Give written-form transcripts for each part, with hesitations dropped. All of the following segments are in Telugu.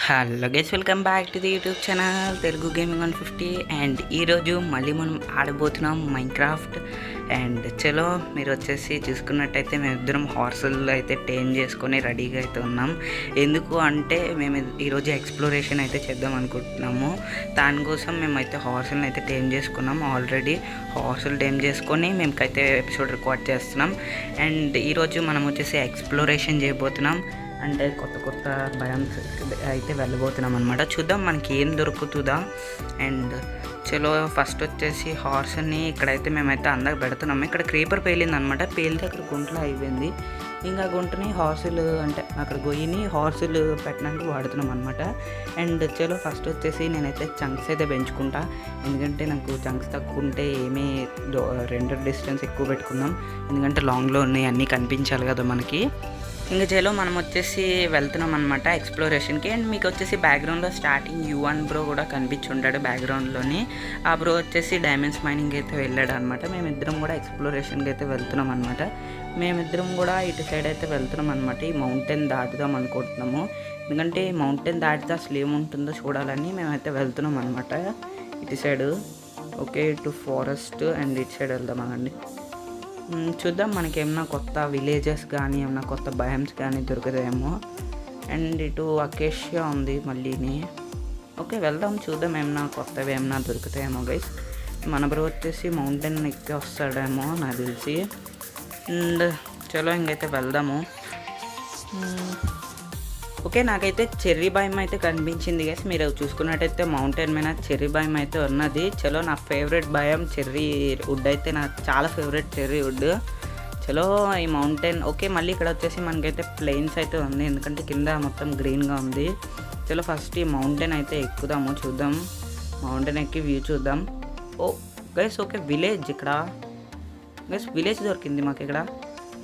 Hello guys, welcome back to the YouTube channel Telugu gaming 150. And ఈరోజు మళ్ళీ మనం ఆడబోతున్నాం మైన్క్రాఫ్ట్. అండ్ చలో మీరు వచ్చేసి చూసుకున్నట్టయితే మేమిద్దరం హార్సుల్లో అయితే టేమ్ చేసుకొని రెడీగా అయితే ఉన్నాం. ఎందుకు అంటే మేము ఈరోజు ఎక్స్ప్లోరేషన్ అయితే చేద్దాం అనుకుంటున్నాము. దానికోసం మేమైతే హార్సులను అయితే టేమ్ చేసుకున్నాం. ఆల్రెడీ హార్సులు టేమ్ చేసుకొని మేమకైతే ఎపిసోడ్ రికార్డ్ చేస్తున్నాం. అండ్ ఈరోజు మనం వచ్చేసి ఎక్స్ప్లోరేషన్ చేయబోతున్నాం. అంటే కొత్త కొత్త భయాన్స్ అయితే వెళ్ళబోతున్నాం అనమాట. చూద్దాం మనకి ఏం దొరుకుతుందా. అండ్ చలో ఫస్ట్ వచ్చేసి హార్స్ని ఇక్కడైతే మేమైతే అందాక పెడుతున్నాము. ఇక్కడ క్రీపర్ పేలింది అనమాట. పేలితే అక్కడ గుంటలో అయిపోయింది. ఇంకా గుంటని హార్సులు అంటే అక్కడ గొయ్యిని హార్సులు పెట్టడానికి వాడుతున్నాం అనమాట. అండ్ చలో ఫస్ట్ వచ్చేసి నేనైతే చంక్స్ అయితే పెంచుకుంటా. ఎందుకంటే నాకు చంక్స్ తక్కువ ఉంటే ఏమీ రెండర్ డిస్టెన్స్ ఎక్కువ పెట్టుకుందాం. ఎందుకంటే లాంగ్లో ఉన్నాయి అన్నీ కనిపించాలి కదా మనకి. ఇంకా చలో మనం వచ్చేసి వెళ్తున్నాం అనమాట ఎక్స్ప్లోరేషన్కి. అండ్ మీకు వచ్చేసి బ్యాక్గ్రౌండ్లో స్టార్టింగ్ U1 బ్రో కూడా కనిపించుంటాడు బ్యాక్గ్రౌండ్లోని. ఆ బ్రో వచ్చేసి డైమండ్స్ మైనింగ్ అయితే వెళ్ళాడు అనమాట. మేమిద్దరం కూడా ఎక్స్ప్లోరేషన్కి అయితే వెళ్తున్నాం అనమాట. మేమిద్దరం కూడా ఇటు సైడ్ అయితే వెళ్తున్నాం అనమాట. ఈ మౌంటైన్ దాటుదాం అనుకుంటున్నాము. ఎందుకంటే ఈ మౌంటైన్ దాటితే అసలు ఏముంటుందో చూడాలని మేమైతే వెళ్తున్నాం అనమాట ఇటు సైడు. ఓకే, ఇటు ఫారెస్ట్ అండ్ ఇటు సైడ్ వెళ్దాం అనండి. చూద్దాం మనకి ఏమన్నా కొత్త విలేజెస్ కానీ ఏమన్నా కొత్త భయమ్స్ కానీ దొరుకుతాయేమో. అండ్ ఇటు అకేషియా ఉంది మళ్ళీని. ఓకే వెళ్దాం, చూద్దాం ఏమన్నా కొత్తవి ఏమన్నా దొరుకుతాయేమో గైస్. మన బ్రో వచ్చేసి మౌంటైన్ ఎక్కి వస్తాడేమో నాకు తెలిసి. అండ్ చలో ఇంకైతే వెళ్దాము. ఓకే, నాకైతే చెర్రీ భయం అయితే కనిపించింది గైస్. మీరు చూసుకున్నట్టయితే మౌంటైన్ మీద చెర్రీ భయం అయితే ఉన్నది. చలో నా ఫేవరెట్ భయం చెర్రీ వుడ్ అయితే నాకు చాలా ఫేవరెట్ చెర్రీ వుడ్. చలో ఈ మౌంటైన్ ఓకే. మళ్ళీ ఇక్కడ వచ్చేసి మనకైతే ప్లెయిన్స్ అయితే ఉంది, ఎందుకంటే కింద మొత్తం గ్రీన్గా ఉంది. చలో ఫస్ట్ ఈ మౌంటైన్ అయితే ఎక్కుదాము, చూద్దాం. మౌంటైన్ ఎక్కి వ్యూ చూద్దాం. ఓ గైస్ ఓకే, విలేజ్ ఇక్కడ గైస్ విలేజ్ దొరికింది మాకు ఇక్కడ.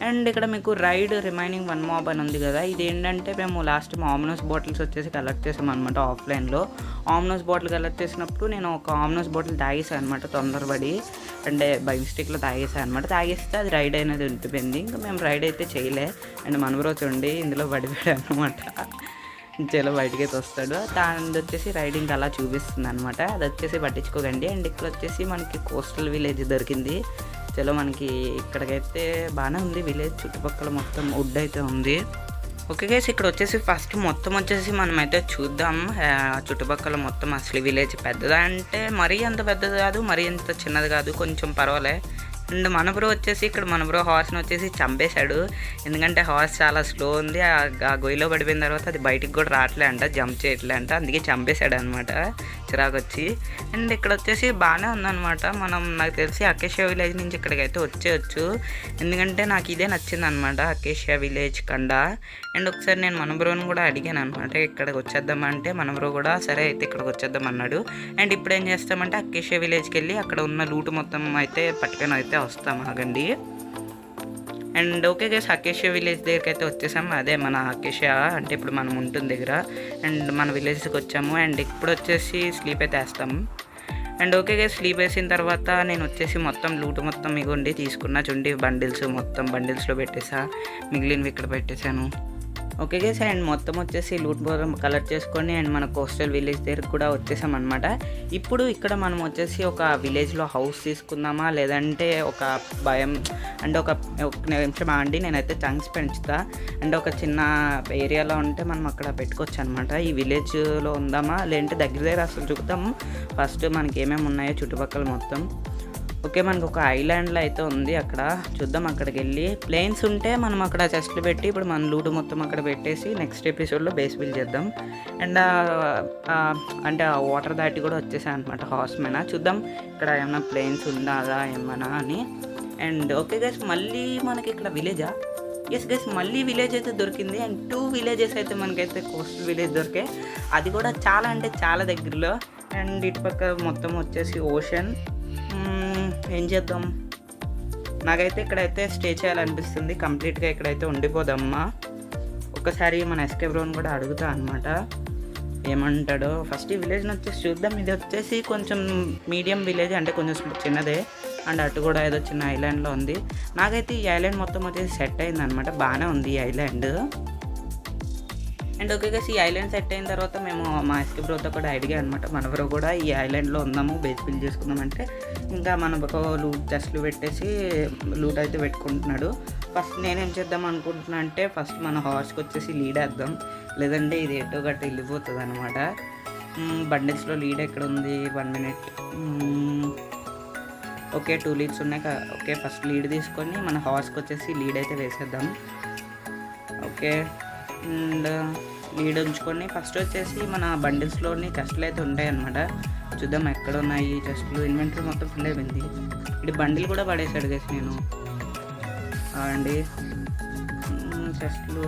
అండ్ ఇక్కడ మీకు రైడ్ రిమైనింగ్ 1 mob అని ఉంది కదా. ఇది ఏంటంటే మేము లాస్ట్ టైం ఆమ్నోస్ బాటిల్స్ వచ్చేసి కలెక్ట్ చేసాం అనమాట ఆఫ్లైన్లో. ఆమ్నోస్ బాటిల్ కలెక్ట్ చేసినప్పుడు నేను ఒక ఆమ్నోస్ బాటిల్ తాగేసాను అనమాట తొందరపడి. అంటే బై మిస్టేక్లో తాగేసాను అనమాట. తాగేస్తే అది రైడ్ అనేది ఉండిపోయింది. ఇంకా మేము రైడ్ అయితే చేయలే. అండ్ మన రోజు ఉండి ఇందులో పడిపోయాడు అనమాట. చలో బయటికి అయితే వస్తాడు. దాని వచ్చేసి రైడింగ్ అలా చూపిస్తుంది అనమాట. అది వచ్చేసి పట్టించుకోకండి. అండ్ ఇక్కడ వచ్చేసి మనకి కోస్టల్ విలేజ్ దొరికింది. చలో మనకి ఇక్కడికైతే బాగానే ఉంది విలేజ్. చుట్టుపక్కల మొత్తం వుడ్ అయితే ఉంది. ఓకే గైస్, ఇక్కడ వచ్చేసి ఫస్ట్ మొత్తం వచ్చేసి మనమైతే చూద్దాం చుట్టుపక్కల మొత్తం. అసలు విలేజ్ పెద్దదా అంటే మరీ అంత పెద్దది కాదు, మరీ అంత చిన్నది కాదు, కొంచెం పర్వాలే. అండ్ మన బ్రో వచ్చేసి ఇక్కడ మన బ్రో హార్స్ని వచ్చేసి చంపేశాడు. ఎందుకంటే హార్స్ చాలా స్లో ఉంది. ఆ గొయ్యిలో పడిపోయిన తర్వాత అది బయటికి కూడా రావట్లే అంట, జంప్ చేయట్లే అంట. అందుకే చంపేశాడు అనమాట చిరాకు వచ్చి. అండ్ ఇక్కడ వచ్చేసి బాగానే ఉందన్నమాట. మనం నాకు తెలిసి అకేషియా విలేజ్ నుంచి ఇక్కడికైతే వచ్చేయచ్చు. ఎందుకంటే నాకు ఇదే నచ్చింది అనమాట, అకేషియా విలేజ్ కండ. అండ్ ఒకసారి నేను మన బ్రోని కూడా అడిగాను అనమాట ఇక్కడికి వచ్చేద్దామంటే మన బ్రో కూడా సరే అయితే ఇక్కడికి వచ్చేద్దాం అన్నాడు. అండ్ ఇప్పుడు ఏం చేస్తామంటే అకేషియా విలేజ్కి వెళ్ళి అక్కడ ఉన్న లూటు మొత్తం అయితే పట్టుకొని అయితే వస్తాం ఆగండి. And okay guys, acacia village దగ్గరికి అయితే వచ్చేసాం. అదే మన అకేషియా అంటే ఇప్పుడు మనం ఉంటుంది దగ్గర. అండ్ మన విలేజ్కి వచ్చాము. అండ్ ఇప్పుడు వచ్చేసి స్లీప్ అయితే వేస్తాం. అండ్ ఓకే గైస్, స్లీప్ వేసిన తర్వాత నేను వచ్చేసి మొత్తం లూటు మొత్తం ఇగోండి తీసుకున్నా. చూడండి బండిల్స్ మొత్తం బండిల్స్లో పెట్టేసా, మిగిలినవి ఇక్కడ పెట్టేశాను. ఓకే గైస్, అండ్ మొత్తం వచ్చేసి లూట్ బోరం కలెక్ట్ చేసుకొని అండ్ మన కోస్టల్ విలేజ్ దగ్గరకు కూడా వచ్చేసాం అనమాట. ఇప్పుడు ఇక్కడ మనం వచ్చేసి ఒక విలేజ్లో హౌస్ తీసుకుందామా లేదంటే ఒక భయం అంటే ఒక నిమిషం అండి నేనైతే చంక్స్ పెంచుతా. అంటే ఒక చిన్న ఏరియాలో ఉంటే మనం అక్కడ పెట్టుకోవచ్చు అనమాట. ఈ విలేజ్లో ఉందామా లేదంటే దగ్గర అసలు చూద్దాం ఫస్ట్ మనకి ఏమేమి ఉన్నాయో చుట్టుపక్కల మొత్తం. ఓకే, మనకు ఒక ఐలాండ్లో అయితే ఉంది, అక్కడ చూద్దాం. అక్కడికి వెళ్ళి ప్లేన్స్ ఉంటే మనం అక్కడ చెస్ట్లు పెట్టి ఇప్పుడు మన లూటు మొత్తం అక్కడ పెట్టేసి నెక్స్ట్ ఎపిసోడ్లో బేస్ బిల్డ్ చేద్దాం. అండ్ అంటే ఆ వాటర్ దాటి కూడా వచ్చేసాయి అనమాట హార్స్ మీద. చూద్దాం ఇక్కడ ఏమైనా ప్లేన్స్ ఉందా ఏమన్నా అని. అండ్ ఓకే గైస్, మళ్ళీ మనకి ఇక్కడ విలేజా? ఎస్ గైస్, మళ్ళీ విలేజ్ అయితే దొరికింది. అండ్ 2 villages అయితే మనకైతే కోస్టల్ విలేజ్ దొరికాయి. అది కూడా చాలా అంటే చాలా దగ్గరలో. అండ్ ఇటుపక్క మొత్తం వచ్చేసి ఓషన్. ఏం చేద్దాం, నాకైతే ఇక్కడైతే స్టే చేయాలనిపిస్తుంది. కంప్లీట్గా ఇక్కడైతే ఉండిపోదమ్మా. ఒకసారి మన ఎస్కే బ్రోని కూడా అడుగుతా అనమాట ఏమంటాడో. ఫస్ట్ ఈ విలేజ్ని వచ్చేసి చూద్దాం. ఇది వచ్చేసి కొంచెం మీడియం విలేజ్, అంటే కొంచెం చిన్నదే. అండ్ అటు కూడా ఏదో చిన్న ఐలాండ్లో ఉంది. నాకైతే ఈ ఐలాండ్ మొత్తం వచ్చేసి సెట్ అయింది అనమాట. బాగానే ఉంది ఈ ఐలాండ్. అండ్ ఓకే గైస్, ఈ ఐలాండ్ సెట్ అయిన తర్వాత మేము మా ఎస్కే బ్రోతో కూడా అడిగా అనమాట, మన బ్రో కూడా ఈ ఐలాండ్లో ఉందాము, బేస్ బిల్డ్ చేసుకుందామంటే ఇంకా మన బ్రో లూట్ చెస్ట్లు పెట్టేసి లూట్ అయితే పెట్టుకుంటున్నాడు. ఫస్ట్ నేనేం చేద్దాం అనుకుంటున్నా అంటే ఫస్ట్ మన హార్స్కి వచ్చేసి లీడ్ వేద్దాం, లేదంటే ఇది ఎటో గట్ట వెళ్ళిపోతుంది అనమాట. బండిల్స్లో లీడ్ ఎక్కడ ఉంది, 1 minute. ఓకే 2 leads ఉన్నాయి. ఓకే ఫస్ట్ లీడ్ తీసుకొని మన హార్స్కి వచ్చేసి లీడ్ అయితే వేసేద్దాం. ఓకే అండ్ లీడ్ ఉంచుకొని ఫస్ట్ వచ్చేసి మన బండిల్స్లోని చెస్ట్లు అయితే ఉంటాయి అన్నమాట. చూద్దాం ఎక్కడ ఉన్నాయి చెస్ట్లు. ఇన్వెంటరీ మొత్తం ఫుల్ అయిపోయింది. ఇది బండిల్ కూడా పడేసాడు గైస్ నేను అండి చెస్ట్లు.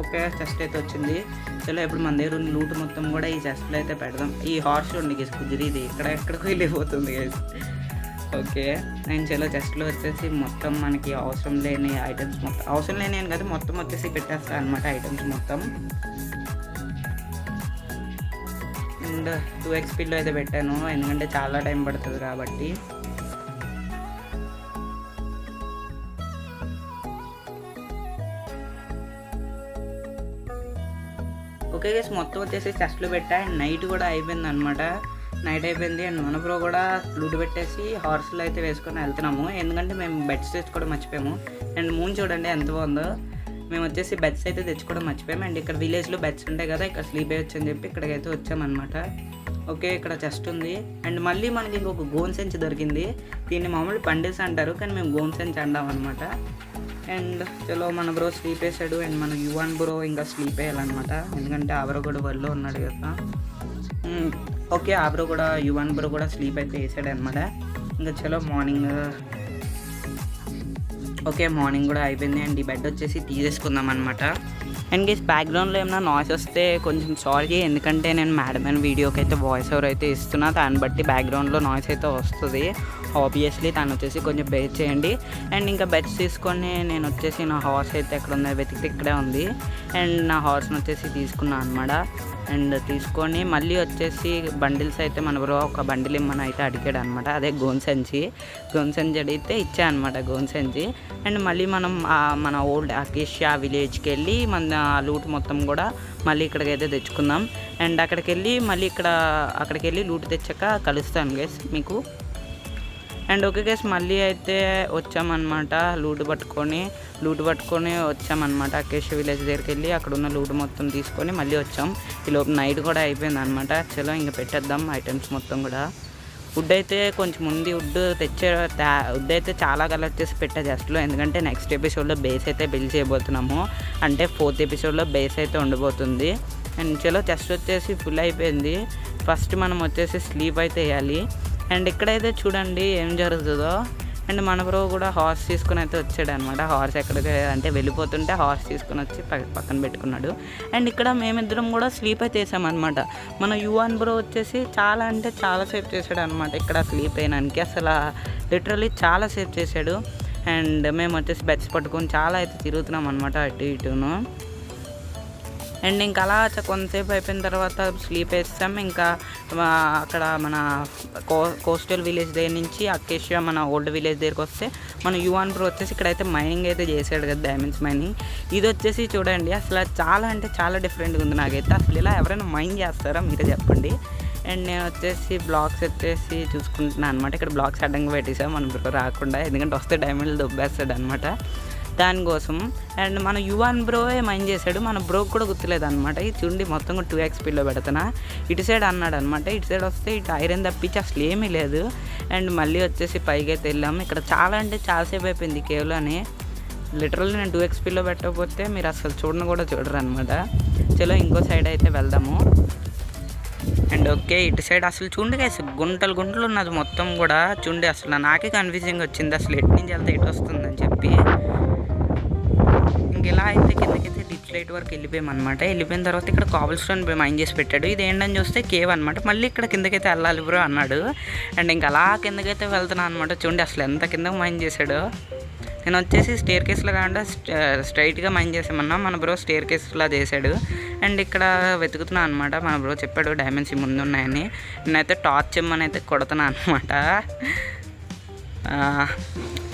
ఓకే చెస్ట్ అయితే వచ్చింది. చలో ఇప్పుడు మన దగ్గర లూట్ మొత్తం కూడా ఈ చెస్ట్లో అయితే పెడదాం. ఈ హార్స్ ఉండి గైస్ కుదిరిది ఎక్కడెక్కడికి వెళ్ళిపోతుంది గైస్. ఓకే నేను చలో చెస్ట్లో వచ్చేసి మొత్తం మనకి అవసరం లేని ఐటమ్స్ మొత్తం, అవసరం లేని అని కదా మొత్తం వచ్చేసి పెట్టేస్తాను అనమాట ఐటమ్స్ మొత్తం. అండ్ 2x స్పీడ్లో అయితే పెట్టాను ఎందుకంటే చాలా టైం పడుతుంది కాబట్టి. ఓకే గైస్ మొత్తం వచ్చేసి చెస్ట్లో పెట్టా. అండ్ నైట్ కూడా అయిపోయింది అనమాట. నైట్ అయిపోయింది అండ్ మన బ్రో కూడా లూట్ పెట్టేసి హార్స్లో అయితే వేసుకొని వెళ్తున్నాము, ఎందుకంటే మేము బెడ్స్ తెచ్చుకోవడం మర్చిపోయాము. అండ్ మూన్ చూడండి ఎంత బాగుందో. మేము వచ్చేసి బెడ్స్ అయితే తెచ్చుకోవడం మర్చిపోయాము. అండ్ ఇక్కడ విలేజ్లో బెడ్స్ ఉంటాయి కదా, ఇక్కడ స్లీప్ అయ్యొచ్చు అని చెప్పి ఇక్కడికైతే వచ్చామన్నమాట. ఓకే ఇక్కడ చెస్ట్ ఉంది. అండ్ మళ్ళీ మనకి ఇంకొక గోన్ సెంచ్ దొరికింది. దీన్ని మామూలు బండిల్స్ అంటారు కానీ మేము గోన్ సెంచ్ అంటాం అనమాట. అండ్ చలో మన బ్రో స్లీప్ వేసాడు. అండ్ మన యువన్ బ్రో ఇంకా స్లీప్ వేయాలన్నమాట, ఎందుకంటే ఆ బ్రో కూడా వరల్డ్లో ఉన్నాడు కదా. ఓకే ఆ బ్రో కూడా యువన్ బ్రో కూడా స్లీప్ అయితే వేసాడు అనమాట. ఇంకా చలో మార్నింగ్. ఓకే మార్నింగ్ కూడా అయిపోయింది. అండ్ ఈ బెడ్ వచ్చేసి తీసేసుకుందాం అనమాట. అండ్ గైస్ బ్యాక్గ్రౌండ్లో ఏమైనా నాయిస్ వస్తే కొంచెం సారీ, ఎందుకంటే నేను మేడం అండ్ వీడియోకి అయితే వాయిస్ ఓవర్ అయితే ఇస్తున్నా, దాన్ని బట్టి బ్యాక్గ్రౌండ్లో నాయిస్ అయితే వస్తుంది. ఆబ్వియస్లీ తను వచ్చేసి కొంచెం బేర్ చేయండి. అండ్ ఇంకా బెడ్స్ తీసుకొని నేను వచ్చేసి నా హార్స్ అయితే ఎక్కడ ఉందో వెతికితే ఇక్కడే ఉంది. అండ్ నా హార్స్ని వచ్చేసి తీసుకున్నాను అనమాట. అండ్ తీసుకొని మళ్ళీ వచ్చేసి బండిల్స్ అయితే మన బ్రో ఒక బండిల్ ఇమ్మని అయితే అడిగాడు అనమాట, అదే గోన్ సంచి అడిగితే ఇచ్చా అనమాట గోన్ సంచి. అండ్ మళ్ళీ మనం మన ఓల్డ్ అకేషియా విలేజ్కి వెళ్ళి మన లూట్ మొత్తం కూడా మళ్ళీ ఇక్కడికైతే తెచ్చుకుందాం. అండ్ అక్కడికి వెళ్ళి లూట్ తెచ్చాక కలుస్తాను గైస్ మీకు. అండ్ ఓకే గైస్ మళ్ళీ అయితే వచ్చామన్నమాట, లూట్ పట్టుకొని వచ్చామన్నమాట. అకేషియా విలేజ్ దగ్గరికి వెళ్ళి అక్కడ ఉన్న లూట్ మొత్తం తీసుకొని మళ్ళీ వచ్చాం. ఈ లోపు నైట్ కూడా అయిపోయింది అనమాట. చలో ఇంకా పెట్టేద్దాం ఐటమ్స్ మొత్తం కూడా. వుడ్ అయితే కొంచెం ఉంది, వుడ్ అయితే చాలా కలెక్ట్ చేసి పెట్టా జస్ట్లో, ఎందుకంటే నెక్స్ట్ ఎపిసోడ్లో బేస్ అయితే బిల్డ్ చేయబోతున్నాము, అంటే 4th ఎపిసోడ్లో బేస్ అయితే ఉండబోతుంది. అండ్ చలో చెస్ట్ వచ్చేసి ఫుల్ అయిపోయింది. ఫస్ట్ మనం వచ్చేసి స్లీప్ అయితే వేయాలి. అండ్ ఇక్కడైతే చూడండి ఏం జరుగుతుందో. అండ్ మన బ్రో కూడా హార్స్ తీసుకుని అయితే వచ్చాడు అనమాట. హార్స్ ఎక్కడికి అంటే వెళ్ళిపోతుంటే హార్స్ తీసుకుని వచ్చి పక్కన పెట్టుకున్నాడు. అండ్ ఇక్కడ మేమిద్దరం కూడా స్లీప్ అయితే వేసామన్నమాట. మన యువన్ బ్రో వచ్చేసి చాలా సేపు చేశాడు అనమాట ఇక్కడ స్లీప్ వేయడానికి, అసలు లిటరల్లీ చాలా సేపు చేశాడు. అండ్ మేము వచ్చేసి బెడ్స్ పట్టుకొని చాలా అయితే తిరుగుతున్నాం అనమాట అటు ఇటును. అండ్ ఇంకా అలా కొంతసేపు అయిపోయిన తర్వాత స్లీప్ వేస్తాం. ఇంకా అక్కడ మన కోస్టల్ విలేజ్ దగ్గర నుంచి అకేషియా మన ఓల్డ్ విలేజ్ దగ్గరికి వస్తే మన యువన్ బ్రో వచ్చేసి ఇక్కడైతే మైనింగ్ అయితే చేశాడు కదా, డైమండ్స్ మైనింగ్. ఇది వచ్చేసి చూడండి అసలు చాలా డిఫరెంట్గా ఉంది నాకైతే. అసలు ఇలా ఎవరైనా మైన్ చేస్తారా మీరే చెప్పండి. అండ్ నేను వచ్చేసి బ్లాక్స్ వచ్చేసి చూసుకుంటున్నాను అనమాట. ఇక్కడ బ్లాక్స్ అడ్డంగా పెట్టేసాం మన బ్రో రాకుండా, ఎందుకంటే వస్తే డైమండ్లు దొబ్బేస్తాడు అనమాట దానికోసం. అండ్ మన యువన్ బ్రోయే మైండ్ చేశాడు, మన బ్రోకి కూడా గుర్తులేదు అనమాట. ఇది చూడండి మొత్తం 2x స్పీడ్లో పెడుతున్నా. ఇటు సైడ్ అన్నాడు అనమాట, ఇటు సైడ్ వస్తే ఇటు ఐరన్ తప్పించి అసలు ఏమీ లేదు. అండ్ మళ్ళీ వచ్చేసి పైకి అయితే వెళ్ళాము. ఇక్కడ చాలాసేపు అయిపోయింది కేవ్లోనే. లిటరల్లీ నేను 2x స్పీడ్లో పెట్టకపోతే మీరు అసలు చూడరు అనమాట. చలో ఇంకో సైడ్ అయితే వెళ్దాము. అండ్ ఓకే ఇటు సైడ్ అసలు చూడండి గైస్ గుంటలు ఉన్నది మొత్తం కూడా. చూడండి అసలు నాకే కన్ఫ్యూజింగ్ వచ్చింది, అసలు ఎటు నుంచి వెళ్తే ఎటు వస్తుందని చెప్పి. ఇలా అయితే కిందకైతే డిప్ లైట్ వరకు వెళ్ళిపోయామన్నమాట. వెళ్ళిపోయిన తర్వాత ఇక్కడ కాబుల్ స్టోన్ మైన్ చేసి పెట్టాడు. ఇది ఏంటని చూస్తే కేవ్ అనమాట. మళ్ళీ ఇక్కడ కిందకైతే వెళ్ళాలి బ్రో అన్నాడు. అండ్ ఇంకా అలా కిందకైతే వెళ్తున్నాను అనమాట. చూడండి అసలు ఎంత కిందకు మైన్ చేశాడు. నేను వచ్చేసి స్టేర్ కేస్లో కాకుండా స్ట్రైట్గా మైన్ చేసామన్నా, మన బ్రో స్టేర్ కేస్లా చేశాడు. అండ్ ఇక్కడ వెతుకుతున్నాను అనమాట. మన బ్రో చెప్పాడు డైమండ్స్ ముందు ఉన్నాయని. నేనైతే టార్చ్ ఇమ్మని అయితే కొడుతున్నాను అనమాట.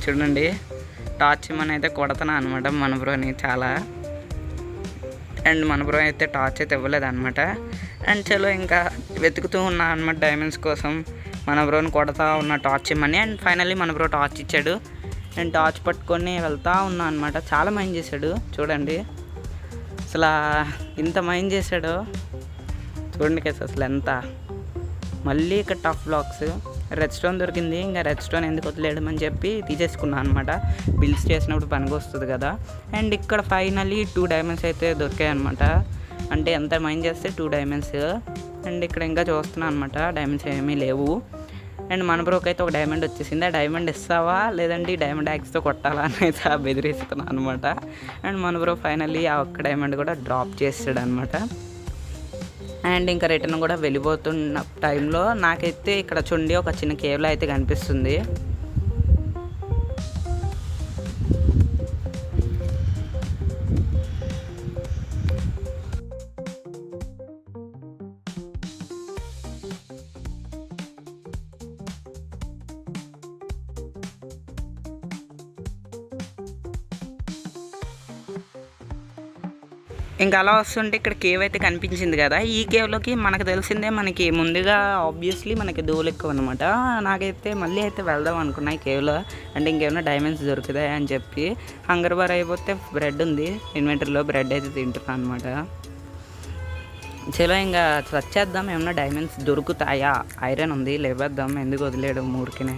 చూడండి టార్చ్ ఇమ్మని అయితే కొడుతున్నాను అనమాట మన బ్రోని చాలా. అండ్ మన బ్రో అయితే టార్చ్ అయితే ఇవ్వలేదు అనమాట. అండ్ చలో ఇంకా వెతుకుతూ ఉన్నా అనమాట డైమండ్స్ కోసం. మన బ్రోని కొడతా ఉన్న టార్చ్ ఇమ్మని. అండ్ ఫైనల్లీ మన బ్రో టార్చ్ ఇచ్చాడు. నేను టార్చ్ పట్టుకొని వెళ్తూ ఉన్నా అనమాట. చాలా మైండ్ చేశాడు చూడండి, అసలు ఇంత మైండ్ చేశాడు చూడండి కేసు అసలు ఎంత. మళ్ళీ ఇక్కడ టఫ్ బ్లాక్స్, రెడ్ స్టోన్ దొరికింది. ఇంకా రెడ్ స్టోన్ ఎందుకు వదిలేయడమని చెప్పి తీసేసుకున్నాను అనమాట, బిల్డ్స్ చేసినప్పుడు పనికి వస్తుంది కదా. అండ్ ఇక్కడ ఫైనల్లీ 2 డైమండ్స్ అయితే దొరికాయి అనమాట. అంటే ఎంత మైండ్ చేస్తే 2 డైమండ్స్. అండ్ ఇక్కడ ఇంకా చూస్తున్నాను అనమాట, డైమండ్స్ ఏమీ లేవు. అండ్ మన బ్రోకి అయితే ఒక డైమండ్ వచ్చేసింది. ఆ డైమండ్ ఇస్తావా లేదంటే ఈ డైమండ్ యాక్స్తో కొట్టాలా అని అయితే బెదిరిస్తున్నాను అనమాట. అండ్ మన బ్రో ఫైనల్లీ ఆ ఒక్క డైమండ్ కూడా డ్రాప్ చేసాడు అనమాట. అండ్ ఇంకా రిటర్న్ కూడా వెళ్ళిపోతున్న టైంలో నాకైతే ఇక్కడ చూడండి ఒక చిన్న కేవ్లో అయితే కనిపిస్తుంది. ఇంకా అలా వస్తుంటే ఇక్కడ కేవ్ అయితే కనిపించింది కదా. ఈ కేవ్లోకి మనకు తెలిసిందే, మనకి ముందుగా ఆబ్వియస్లీ మనకి దూలు ఎక్కువ అనమాట. నాకైతే మళ్ళీ అయితే వెళ్దాం అనుకున్నా ఈ కేవ్లో. అంటే ఇంకేమైనా డైమండ్స్ దొరుకుతాయి అని చెప్పి. హంగర్ బార్ అయిపోతే బ్రెడ్ ఉంది ఇన్వెంటరీలో, బ్రెడ్ అయితే తింటున్నాను అనమాట. చలో ఇంకా వచ్చేద్దాం, ఏమన్నా డైమండ్స్ దొరుకుతాయా. ఐరన్ ఉంది, లేవేద్దాం, ఎందుకు వదిలేయడం ఊరికినే.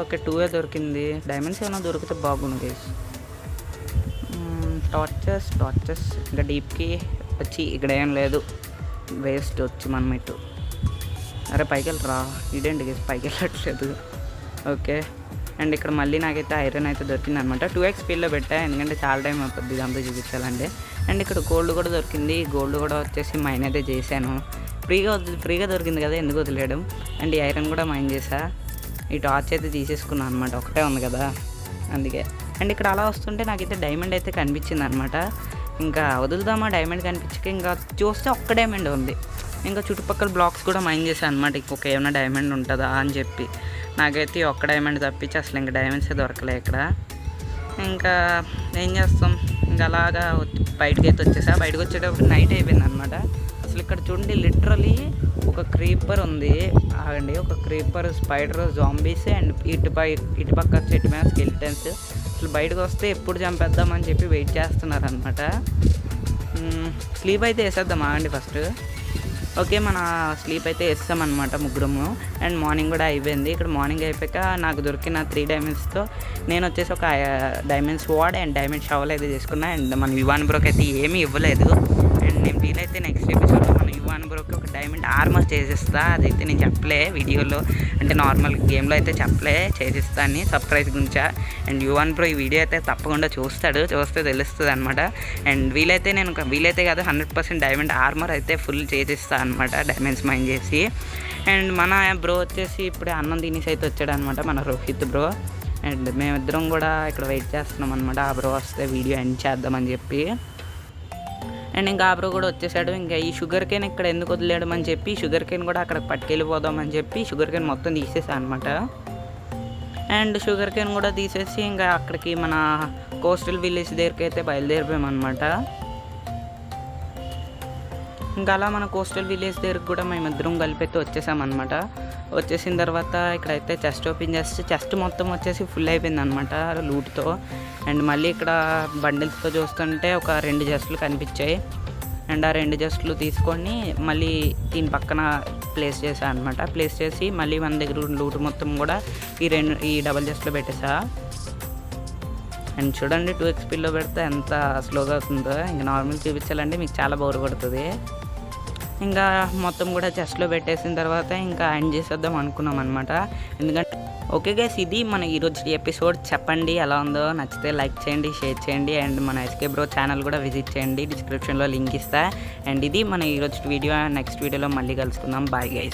ఓకే 2 దొరికింది. డైమండ్స్ ఏమైనా దొరికితే బాగుండు గైస్. టార్చెస్ ఇంకా డీప్కి వచ్చి ఇక్కడ ఏం లేదు, వేస్ట్ వచ్చి మనం ఇటు. అరే పైకి వెళ్ళరా, ఇదేంటి గేస్ పైకి వెళ్ళట్లేదు. ఓకే అండ్ ఇక్కడ మళ్ళీ నాకైతే ఐరన్ అయితే దొరికింది అనమాట. 2x స్పీడ్లో పెట్టా, ఎందుకంటే చాలా టైం అయిపోద్ది ఇదంతా చూపించాలంటే. అండ్ ఇక్కడ గోల్డ్ కూడా దొరికింది. గోల్డ్ కూడా వచ్చేసి మైన్ అయితే చేశాను. ఫ్రీగా దొరికింది కదా, ఎందుకు వదిలేయడం. అండ్ ఈ ఐరన్ కూడా మైన్ చేసా. ఈ టార్చ్ అయితే తీసేసుకున్నాను అనమాట, ఒకటే ఉంది కదా అందుకే. అండ్ ఇక్కడ అలా వస్తుంటే నాకైతే డైమండ్ అయితే కనిపించింది అనమాట. ఇంకా వదులుదామా, డైమండ్ కనిపించక ఇంకా చూస్తే ఒక్క డైమండ్ ఉంది. ఇంకా చుట్టుపక్కల బ్లాక్స్ కూడా మైన్ చేశాను అనమాట, ఇంకొక ఏమైనా డైమండ్ ఉంటుందా అని చెప్పి. నాకైతే ఒక్క డైమండ్ తప్పించి అసలు ఇంకా డైమండ్సే దొరకలే ఇక్కడ. ఇంకా ఏం చేస్తాం, ఇంకా అలాగా బయటకి అయితే వచ్చేసా. బయటకు వచ్చేటప్పుడు నైట్ అయిపోయింది అనమాట. అసలు ఇక్కడ చూడండి లిటరలీ ఒక క్రీపర్ ఉంది. ఆగండి, ఒక క్రీపర్, స్పైడర్, జాంబీస్ అండ్ ఇటుపక్క చెట్టు మీద స్కెలిటన్స్. అసలు బయటకు వస్తే ఎప్పుడు చంపేద్దామని చెప్పి వెయిట్ చేస్తున్నారు అనమాట. స్లీప్ అయితే వేసేద్దాం ఆగండి ఫస్ట్. ఓకే మన స్లీప్ అయితే వేస్తామన్నమాట ముగ్గురము. అండ్ మార్నింగ్ కూడా అయిపోయింది. ఇక్కడ మార్నింగ్ అయిపోయాక నాకు దొరికిన 3 డైమండ్స్తో నేను వచ్చేసి ఒక డైమండ్ స్వాడ్ అండ్ డైమండ్ షవల్ అయితే చేసుకున్నా. అండ్ మన యువాన్ బ్రోకి అయితే ఏమీ ఇవ్వలేదు. అండ్ నేను వీలైతే నెక్స్ట్ ఎపిసోడ్లో మన యువాన్ బ్రోకి ఒక డైమండ్ ఆర్మర్ చేసేస్తా. అదైతే నేను చెప్పలే వీడియోలో, అంటే నార్మల్ గేమ్లో అయితే చెప్పలే, చేసిస్తా అని సర్ప్రైజ్ గురించా. అండ్ యువాన్ బ్రో ఈ వీడియో అయితే తప్పకుండా చూస్తాడు, చూస్తే తెలుస్తుంది అనమాట. అండ్ వీలైతే కాదు 100% డైమండ్ ఆర్మర్ అయితే ఫుల్ చేసిస్తా అనమాట, డైమండ్స్ మైన్ చేసి. అండ్ మన బ్రో వచ్చేసి ఇప్పుడే అన్నం తినేసి అయితే వచ్చాడు అనమాట, మన రోహిత్ బ్రో. అండ్ మేమిద్దరం కూడా ఇక్కడ వెయిట్ చేస్తున్నాం అనమాట, ఆ బ్రో వస్తే వీడియో ఎండ్ చేద్దామని చెప్పి. అండ్ ఇంకా ఆ బ్రో కూడా వచ్చేసాడు. ఇంకా ఈ షుగర్ కేన్ ఇక్కడ ఎందుకు వదిలేయడం అని చెప్పి షుగర్ కేన్ కూడా అక్కడ పట్టుకెళ్ళిపోదామని చెప్పి షుగర్ కేన్ మొత్తం తీసేసా అనమాట. అండ్ షుగర్ కేన్ కూడా తీసేసి ఇంకా అక్కడికి మన కోస్టల్ విలేజ్ దగ్గరికి అయితే బయలుదేరిపోయామన్నమాట. ఇంకా అలా మన కోస్టల్ విలేజ్ దగ్గరికి కూడా మేమిద్దరం కలిపైతే వచ్చేసామన్నమాట. వచ్చేసిన తర్వాత ఇక్కడైతే చెస్ట్ ఓపెన్ చేస్తే చెస్ట్ మొత్తం వచ్చేసి ఫుల్ అయిపోయింది అనమాట లూట్తో. అండ్ మళ్ళీ ఇక్కడ బండిల్స్తో చూస్తుంటే ఒక 2 చెస్ట్లు కనిపించాయి. అండ్ ఆ 2 చెస్ట్లు తీసుకొని మళ్ళీ దీని పక్కన ప్లేస్ చేశాను అనమాట. ప్లేస్ చేసి మళ్ళీ మన దగ్గర లూట్ మొత్తం కూడా ఈ డబల్ చెస్ట్లో పెట్టేసా. అండ్ చూడండి 2x స్పీడ్లో పెడితే ఎంత స్లోగా అవుతుందో. ఇంకా నార్మల్ చూపించాలంటే మీకు చాలా బోర్ కొడుతుంది. ఇంకా మొత్తం కూడా చెస్ట్లో పెట్టేసిన తర్వాత ఇంకా ఎండ్ చేసేద్దాం అనుకున్నాం అనమాట. ఎందుకంటే ఓకే గైస్, ఇది మన ఈరోజు ఎపిసోడ్. చెప్పండి ఎలా ఉందో, నచ్చితే లైక్ చేయండి, షేర్ చేయండి. అండ్ మన ఎస్కే బ్రో ఛానల్ కూడా విజిట్ చేయండి, డిస్క్రిప్షన్లో లింక్ ఇస్తా. అండ్ ఇది మన ఈరోజు వీడియో. నెక్స్ట్ వీడియోలో మళ్ళీ కలుసుకుందాం. Bye guys.